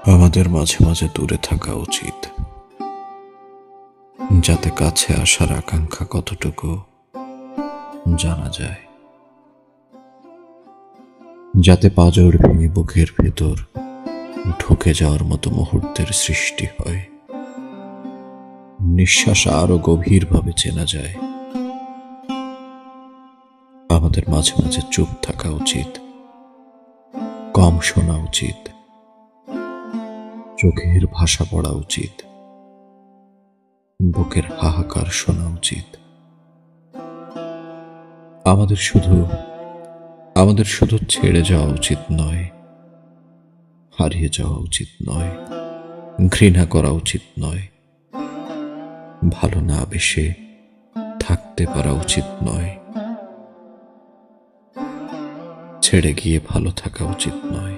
আমাদের মাঝে মাঝে দূরে থাকা উচিত, যাতে কাছে আসার আকাঙ্ক্ষা কতটুকু জানা যায়, যাতে পাঁজর ভেঙে বুকের ভেতর ঢুকে যাওয়ার মতো মুহূর্তের সৃষ্টি হয়, নিঃশ্বাস আরো গভীরভাবে চেনা যায়। আমাদের মাঝে মাঝে চুপ থাকা উচিত, কম শোনা উচিত, চোখের ভাষা পড়া উচিত, বুকের হাহাকার শোনা উচিত। আমাদের শুধু ছেড়ে যাওয়া উচিত নয়, হারিয়ে যাওয়া উচিত নয়, ঘৃণা করা উচিত নয়, ভালো না বেশে থাকতে পারা উচিত নয়, ছেড়ে গিয়ে ভালো থাকা উচিত নয়।